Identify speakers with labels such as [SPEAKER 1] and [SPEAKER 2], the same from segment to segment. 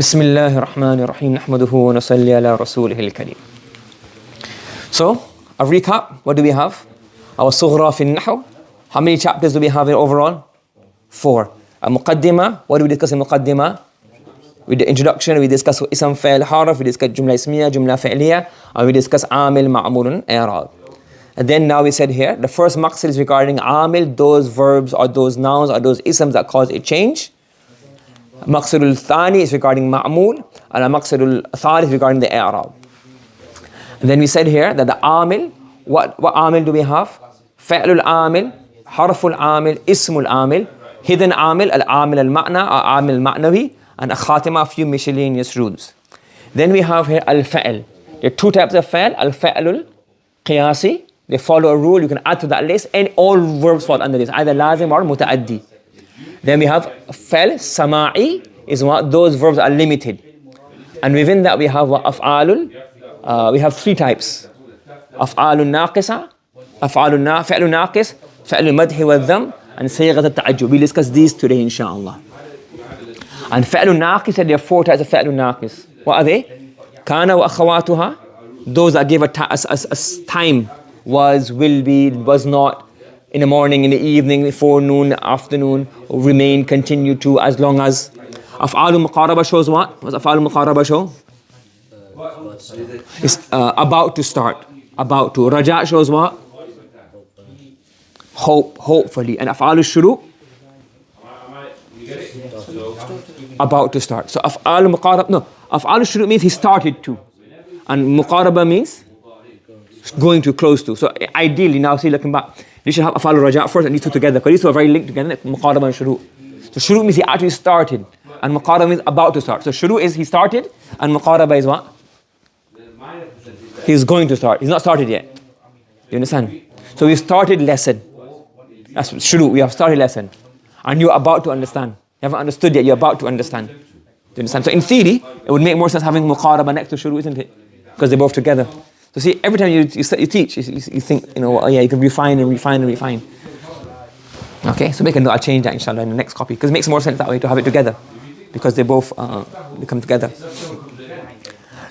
[SPEAKER 1] بسم الله الرحمن الرحيم نحمده ونصلي على رسوله الكريم. So, a recap, what do we have? Our Sugra fi An-Nahw. How many chapters do we have here overall? 4. A Muqaddimah, what do we discuss in Muqaddimah? With the introduction, we discuss Ism, Fa'il, Harf, we discuss Jumla Ismiya, Jumla Fa'iliya, and we discuss Amil, Ma'mulun, I'rab. And then now we said here, the first maqsid is regarding Amil, those verbs or those nouns or those isms that cause a change. Maqsadul Thani is regarding Ma'mul, and Maqsadul Thani is regarding the I'rab. And then we said here that the Amil, what Amil do we have? Fa'lul Amil, Harful Amil, Ismul Amil, Hidden Amil, Al-Amil Al-Ma'na, Amil Ma'nawi, and a Khatima, a few miscellaneous rules. Then we have here Al-Fa'l. There are two types of Fa'l, Al-Fa'lul Qiyasi, they follow a rule, you can add to that list, and all verbs fall under this, either Lazim or Muta'addi. Then we have Fa'l Sama'i, is what those verbs are limited. And within that we have Af'alul, we have three types. Af'alul Naqisa, Fa'lul Naqis, Fa'lul Madh والذم, and صيغتا التعجب. We'll discuss these today inshallah. And Fa'lul Naqis, there are four types of Fa'lul Naqis. What are they? Kana wa akhawatuha, those that give a time, was, will be, was not, in the morning, in the evening, forenoon, afternoon, remain, continue to, as long as. Af'alul Muqaraba shows what? What's Af'alul Muqaraba show? It's about to start. About to. Raja shows what? Hope, hopefully. And Af'alul Shuru? About to start. So Af'alul Muqaraba, no. Af'alul Shuru means he started to. And Muqaraba means going to, close to. So ideally, now see, looking back, you should have Af'alul Raja first and these two together, because these two are very linked together, Muqaraba and Shuru. So Shuru means he actually started, and Muqaraba means about to start. So Shuru is he started, and Muqaraba is what? He's going to start. He's not started yet. You understand? So we started lesson. That's Shuru, we have started lesson. And you're about to understand. You haven't understood yet, you're about to understand. Do you understand? So in theory, it would make more sense having Muqaraba next to Shuru, isn't it? Because they're both together. So see, every time you teach, you think, oh yeah, you can refine and refine and refine. Okay, so make a note, I'll change that inshallah in the next copy, because it makes more sense that way to have it together, because they both they come together.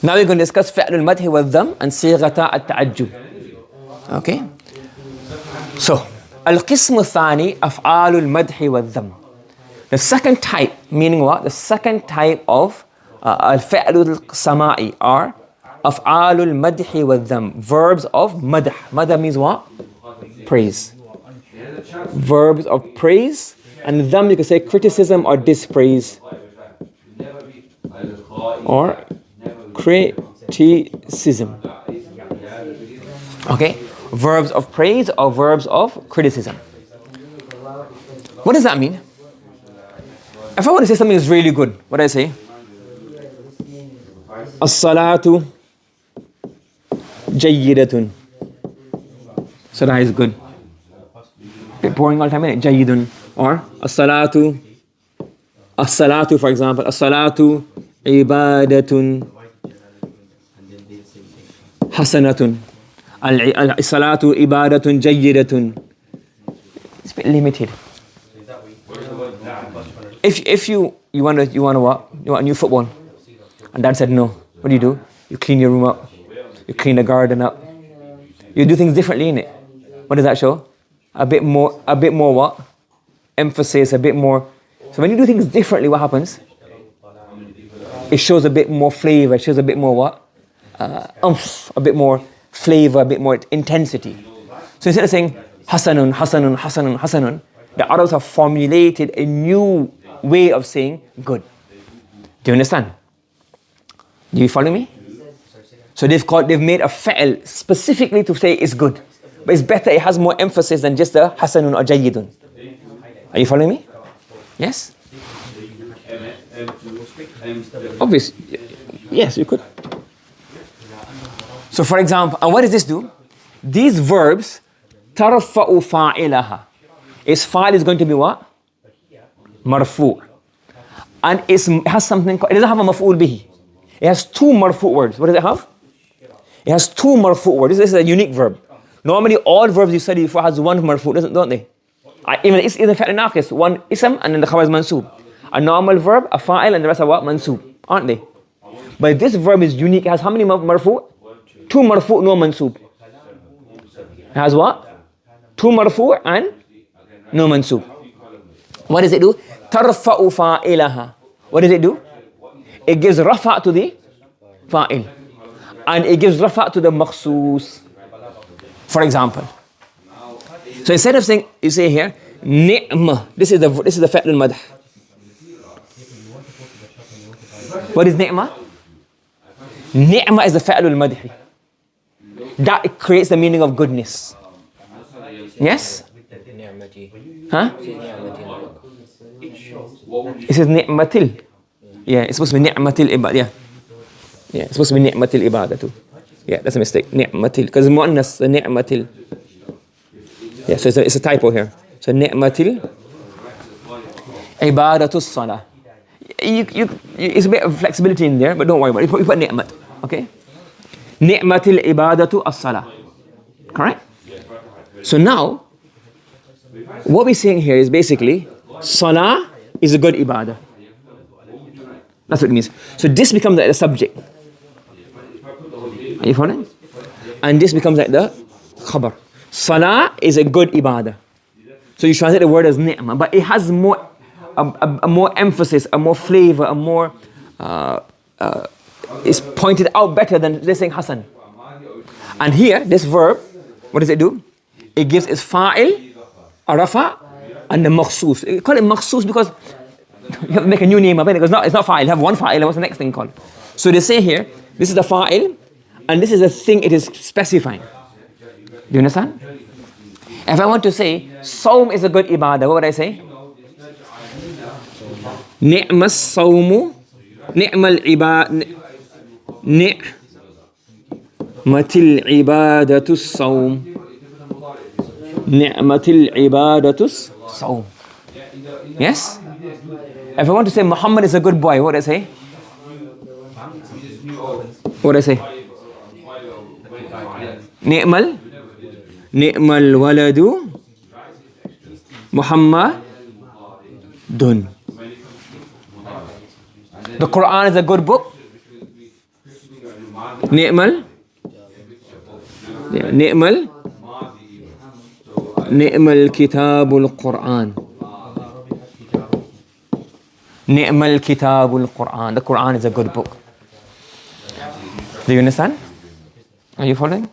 [SPEAKER 1] Now we're going to discuss Fa'lul Madh والذم and صيغتا التعجب. Okay, so Al-Qism Thani, Af'alul Madh والذم. The second type, meaning what? The second type of Al-Fa'lul Sama'i are Af'alul Madh والذم, verbs of Madh. Madh means what? Praise. Verbs of praise, and Dham you can say criticism or dispraise, or criticism. Okay, verbs of praise or verbs of criticism. What does that mean? If I want to say something is really good, what do I say? As-salatu jayyidatun. So that is good. Bit boring all the time, isn't it? Jayyidun. Or as-salatu, for example, as-salatu ibadatun hasanatun, as-salatu ibadatun jayyidatun. It's a bit limited. If you want a new football, and dad said no, what do? You clean your room up, you clean the garden up, you do things differently, innit? What does that show? A bit more what? Emphasis, a bit more. So when you do things differently, what happens? It shows a bit more flavor, it shows a bit more what? A bit more flavor, a bit more intensity. So instead of saying Hasanun, Hasanun, Hasanun, Hasanun, the Arabs have formulated a new way of saying good. Do you understand? Do you follow me? So they've made a fa'al specifically to say it's good. But it's better, it has more emphasis than just the hasanun or jayyidun. Are you following me? Yes? Obvious. Yes, you could. So for example, and what does this do? These verbs, tarfa'u fa'ilaha. Its fa'il is going to be what? Marfu'. And it has something called, it doesn't have a maf'ul bihi. It has two marfu' words. What does it have? It has two marfu' words. This is a unique verb. Normally, all verbs you study before has one marfu', don't they? Even it's in the fa'il naqis, one ism and then the khabar is mansoob. A normal verb, a fa'il, and the rest are what? Mansoob. aren't they? But this verb is unique. It has how many marfu'? 2 marfu', no mansoob. It has what? 2 marfu' and no mansoob. What does it do? Tarfa'u fa'ilaha. What does it do? It gives rafa' to the fa'il. And it gives rafa' to the makhsoos. For example. So instead of saying, you say here, ni'ma. This is the fi'l al-madh. What is ni'ma? Ni'ma is the fi'l al-madh. That creates the meaning of goodness. Yes? Huh? It says ni'matil. Yeah, it's supposed to be ni'matil ibadah. Yeah, it's supposed to be ni'matil ibadah too. Yeah, that's a mistake. Ni'matil. Because mu'annas, ni'matil. Yeah, so it's a typo here. So ni'matil ibadatus salah. It's a bit of flexibility in there, but don't worry about it. You put ni'mat. Okay? Ni'matil ibadatu as-salah. Correct? So now, what we're saying here is basically, salah is a good ibadah. That's what it means. So this becomes like the subject. Are you following? And this becomes like the khabar. Salah is a good ibadah. So you translate the word as ni'mah, but it has more, a more emphasis, a more flavor, a more, it's pointed out better than just saying Hasan. And here, this verb, what does it do? It gives its fa'il, a rafa, and the makhsoos. You call it makhsoos because you have to make a new name of it. Because it's not fa'il. You have one fa'il. What's the next thing called? So they say here, this is the fa'il, and this is the thing it is specifying. Do you understand? If I want to say, Sawm is a good ibadah, what would I say? Ni'mas sawmu, ni'mal ibadah, ni'matil ibadatus sawm. Ni'matil ibadatus sawm. Yes? If I want to say Muhammad is a good boy, what would I say? What would I say? Ni'mal waladu Muhammadun. The Quran is a good book. Ni'mal kitabul Quran. Ni'mal kitabul Quran. The Quran is a good book. Do you understand? Are you following?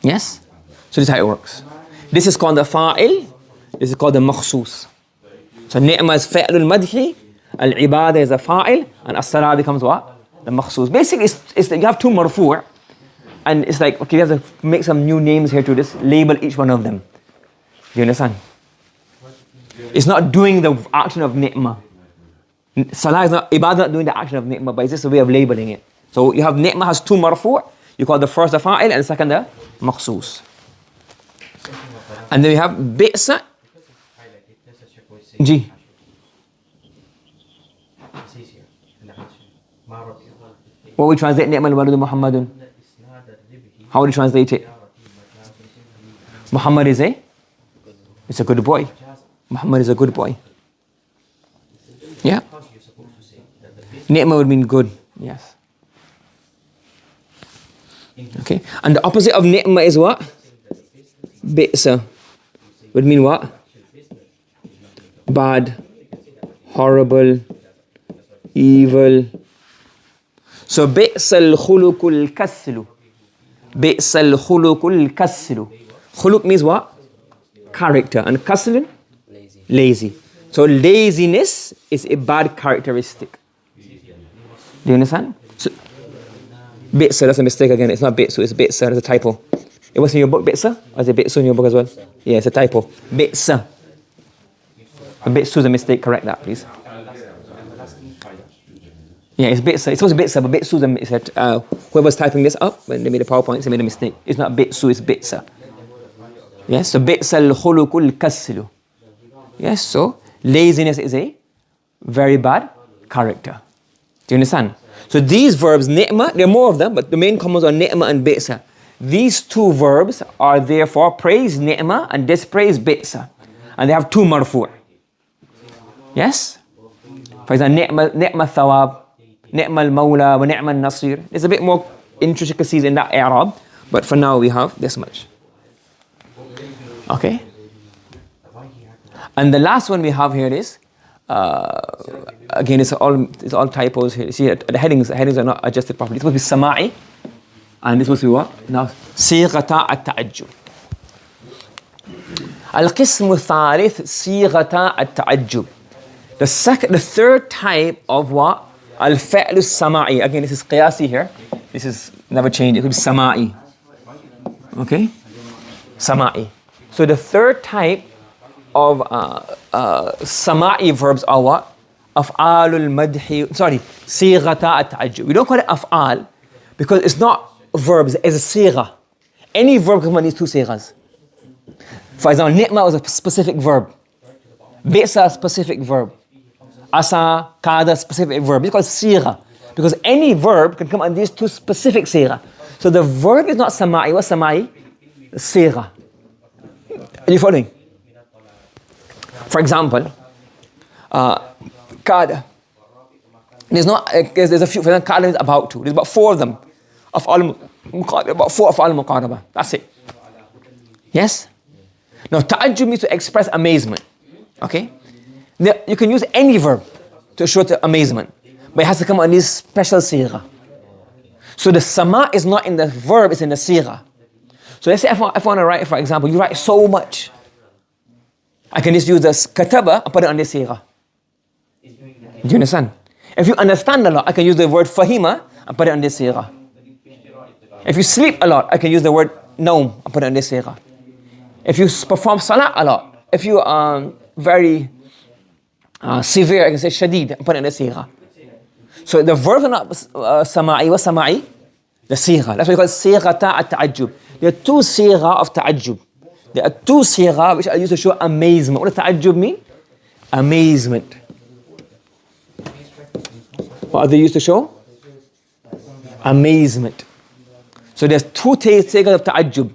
[SPEAKER 1] Yes? So this is how it works. This is called the fa'il. This is called the makhsoos. So ni'ma is fi'lul madhi. Al-ibadah is a fa'il. And as-salah becomes what? The makhsoos. Basically, it's you have 2 marfu'. And it's like, okay, you have to make some new names here to just label each one of them. Do you understand? It's not doing the action of ni'mah. Salah is not, ibadah not doing the action of ni'mah, but it's just a way of labeling it. So you have ni'mah has 2 marfu'. You call the first the fa'il and the second the makhsoos. And then we have bi'sa. Ji. What we translate ni'mal waladu Muhammadun? How would you translate it? Muhammad is a good boy. Muhammad is a good boy. Yeah. Ni'mah would mean good. Yes. Okay. And the opposite of ni'mah is what? Bi'sa. Would mean what? Bad, horrible, evil. So bi'sal khuluqul kaslu. Bi'sal khuluqul kaslu. Khuluq means what? Character. And kasl? Lazy. So laziness is a bad characteristic. Do you understand? So, bi'sa, that's a mistake again. It's not bi'su, it's bi'sa. That's a typo. It was in your book, bi'sa? Or is it bi'su in your book as well? Yeah, it's a typo. Bi'sa. A bi'su is a mistake. Correct that, please. Yeah, it's bi'sa. It's supposed to be bi'sa, but bi'su is whoever's typing this up, when they made a PowerPoint, they made a mistake. It's not bi'su, it's bi'sa. Yes, so bi'sa al-khuluqul kaslu. Yes, so laziness is a very bad character. Do you understand? So these verbs, ni'mah, there are more of them, but the main commons are ni'mah and bi'sa. These 2 verbs are therefore praise ni'mah and dispraise bi'sa. And they have 2 marfu'. Yes? For example, ni'ma thawab, ni'ma al-mawla, wa ni'ma al-nasir. There's a bit more intricacies in that i'rab, but for now we have this much. Okay? And the last one we have here is, again, it's all typos here. See, the headings are not adjusted properly. It's supposed to be sama'i, and it's supposed to be what? Now, صيغتا التعجب. القسم الثالث صيغتا التعجب. The third type of what? الفعل السماعي. Again, this is qiyasi here. This is never changed. It will be sama'i. Okay? Sama'i. So the third type of sama'i verbs are what? Af'alul madhi. Sorry, صيغتا التعجب. We don't call it af'al because it's not verbs, it's a sigha. Any verb comes on these two sighas. For example, ni'ma was a specific verb. Bi'sa, specific verb. Asa, kada, specific verb. It's called sigha. Because any verb can come on these two specific sigha. So the verb is not sama'i. What's sama'i? Sigha. Are you following? For example, kada. There's a few. For example, kada is about to. There's about four of them. About four af'al muqaraba. That's it. Yes? Now, ta'ajjub means to express amazement. Okay? Now, you can use any verb to show the amazement, but it has to come on this special sigha. So the sama is not in the verb, it's in the sigha. So let's say if I want to write, for example, you write so much. I can just use the kataba and put it on this sigha. Do you understand? If you understand a lot, I can use the word fahima and put it on this sigha. If you sleep a lot, I can use the word naum and put it on this sigha. If you perform salah a lot, if you are very severe, I can say shadid and put it in the sigha. So the verbs are not sama'i. What's sama'i? The sigha. That's why we call it صيغتا التعجب. There are two sigha of ta'ajjub. There are two sigha which are used to show amazement. What does ta'ajjub mean? Amazement. What are they used to show? Amazement. So there's two sighas of ta'ajjub.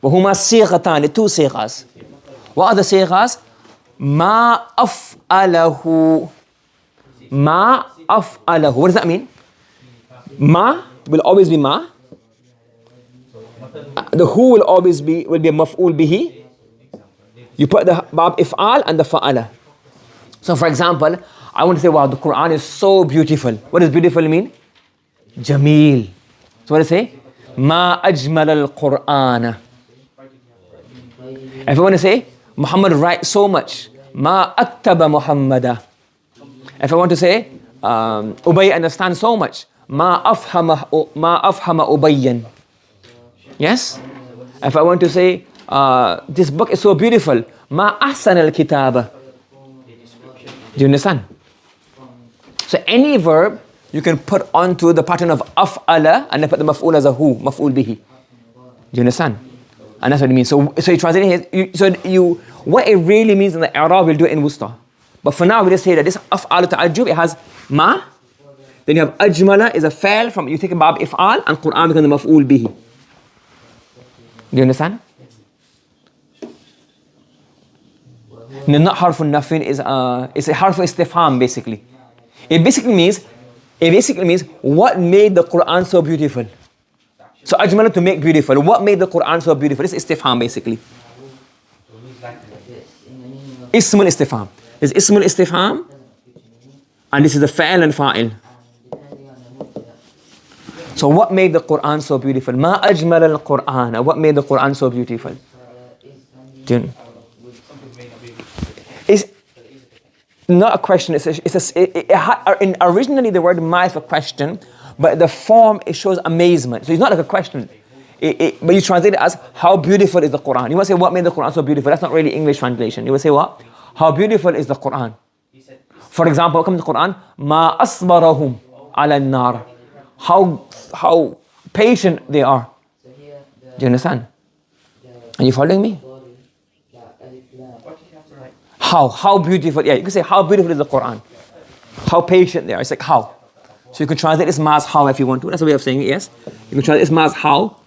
[SPEAKER 1] وهما صيغتان, two sighas. What are the sighas? ما أفعله. ما أفعله. What does that mean? Ma will always be ma. The who will always be a maf'ul bihi. You put the bab if'al and the fa'ala. So for example, I want to say, wow, the Quran is so beautiful. What does beautiful mean? Jameel. So what does it say? Ma ajmal al-Qur'ana. If I want to say, Muhammad writes so much. Ma aktaba Muhammada. If I want to say, Ubay understands so much. Ma afhama Ubayyan. Yes? If I want to say, this book is so beautiful. Ma ahsan al-kitaba. Do you understand? So any verb you can put onto the pattern of af'ala and then put the maf'ul as a who, maf'ul bihi. Do you understand? And that's what it means. So you translate it, what it really means in the i'rab, we'll do it in wusta. But for now, we just say that this af'al ta'ajjub, it has ma, then you have ajmala is a fa'al from, you take a bab if'al, and Qur'an becomes the maf'ul bihi. Do you understand? No, not harfun nafin, it's a harfun istifham basically. It basically means what made the Qur'an so beautiful. So ajmala, to make beautiful. What made the Quran so beautiful? It's istifham basically. Ismul istifham. There's ismul istifham, and this is the fa'il and fa'il. So what made the Quran so beautiful? Ma ajmal al-Quran. What made the Quran so beautiful? It's not a question. Originally the word ma is a question, but the form, it shows amazement. So it's not like a question. But you translate it as, how beautiful is the Quran? You must say, what made the Quran so beautiful? That's not really English translation. You will say what? How beautiful is the Quran? For example, what comes in the Quran? Ma asbarahum ala an-nar. How patient they are. Do you understand? Are you following me? How beautiful. Yeah, you can say, how beautiful is the Quran? How patient they are. It's like, how? So you can translate this ma as how if you want to. That's a way of saying it, yes? You can translate this ma as how.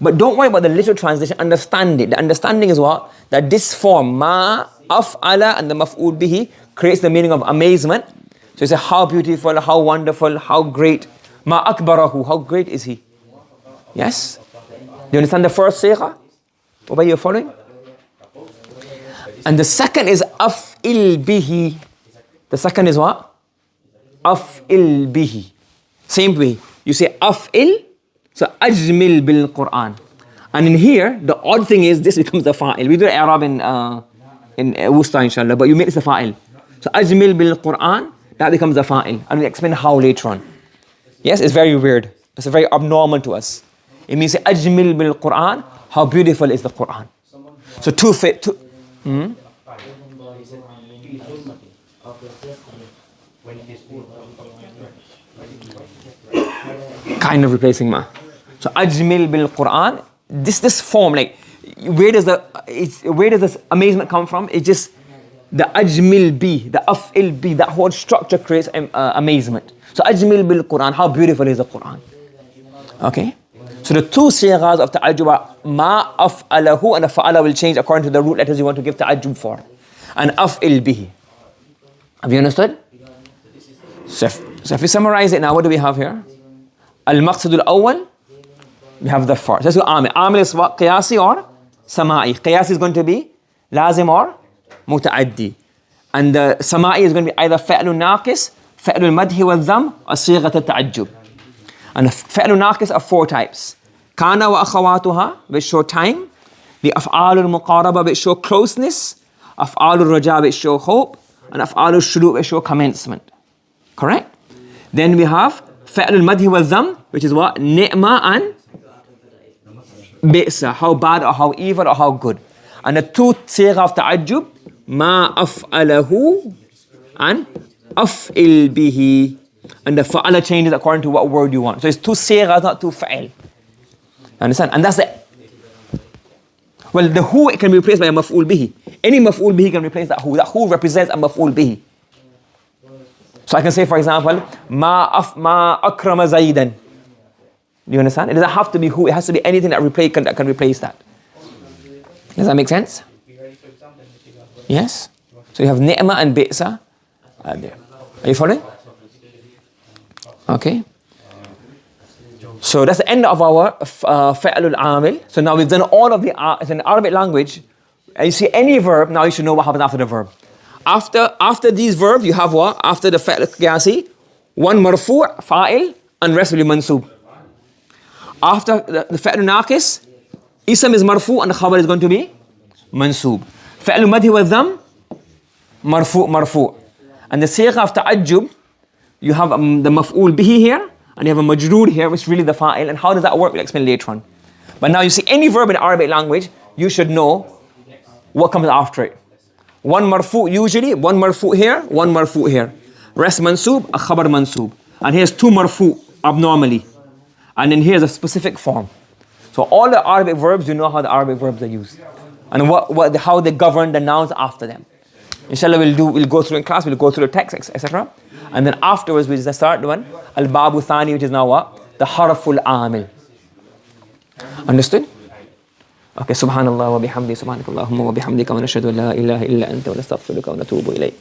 [SPEAKER 1] But don't worry about the literal translation. Understand it. The understanding is what? That this form, ma, af'ala, and the maf'ul bihi, creates the meaning of amazement. So you say, how beautiful, how wonderful, how great. Ma akbarahu, how great is he? Yes? Do you understand the first sighah? What are you following? And the second is af'il bihi. The second is what? Af'il bihi. Same way. You say af'il, so ajmil bil Quran. And in here, the odd thing is this becomes the fa'il. We do Arab in Wusta, inshallah, but you make this a fa'il. So ajmil bil Quran, that becomes the fa'il. And we explain how later on. Yes, it's very weird. It's very abnormal to us. It means ajmil bil Quran, how beautiful is the Quran. So kind of replacing ma. So ajmil bil Quran, this form, like where does this amazement come from? It's just the ajmil bi, the af'il bi, that whole structure creates amazement. So ajmil bil Quran, how beautiful is the Quran? Okay. So the two sighas of ta'ajjub are ma af'alahu, and the fa'ala will change according to the root letters you want to give ta'ajjub for. And af'il bihi. Have you understood? So if we summarize it now, what do we have here? Al-maqsadul awwal, we have the first. Let's go amil. Amil is what? Qiyasi or sama'i. Qiyasi is going to be lazim or muta'addi. And the sama'i is going to be either fa'lun naqis, fa'lul madhi والذم, or صيغتا التعجب. And the fa'lun naqis are four types. Kana wa akhawatuha, which show time. The af'alul muqaraba, which show closeness. Af'alul raja, which show hope. And af'alul shuru', which show commencement. Correct? Then we have fa'lul madhi والذم, which is what? Ni'ma and bi'sa, how bad or how evil or how good. And the two sighah of ta'ajjub, ma af'alahu and af'il bihi. And the fa'ala changes according to what word you want. So it's two sighahs, not two fa'il. Understand? And that's it. Well, the who can be replaced by a maf'ul bihi. Any maf'ul bihi can replace that who. That who represents a maf'ul bihi. So I can say, for example, ma akrama zaidan. Do you understand? It doesn't have to be who. It has to be anything that can replace that. Does that make sense? Yes. So you have ni'ma and bi'sa there. Are you following? Okay. So that's the end of our fa'lul amil. So now we've done all of the it's in Arabic language. You see any verb, now you should know what happens after the verb. After these verbs, you have what? After the fa'l qiyasi, one marfu' fa'il, and rest will be mansub. After the fa'l naqis, ism is marfu' and the khabar is going to be mansub. Fa'l madhi والذم, marfu'. And the sighah of ta'ajjub, you have the maf'ul bihi here, and you have a majroor here, which is really the fa'il. And how does that work? We'll explain later on. But now you see any verb in Arabic language, you should know what comes after it. One marfu' usually, one marfu' here, one marfu' here. Rest mansub, a khabar mansub. And here's two marfu' abnormally. And then here's a specific form. So all the Arabic verbs, you know how the Arabic verbs are used. And how they govern the nouns after them. Inshallah, we'll go through in class, we'll go through the text, etc. And then afterwards, we'll start the one, al-babu thani, which is now what? The harful amil. Understood? Okay, subhanallah wa bihamdi, subhanakallahumma wa bihamdika wa nashhadu an la ilaha illa anta wa nastaghfiruka wa natubu ilayk.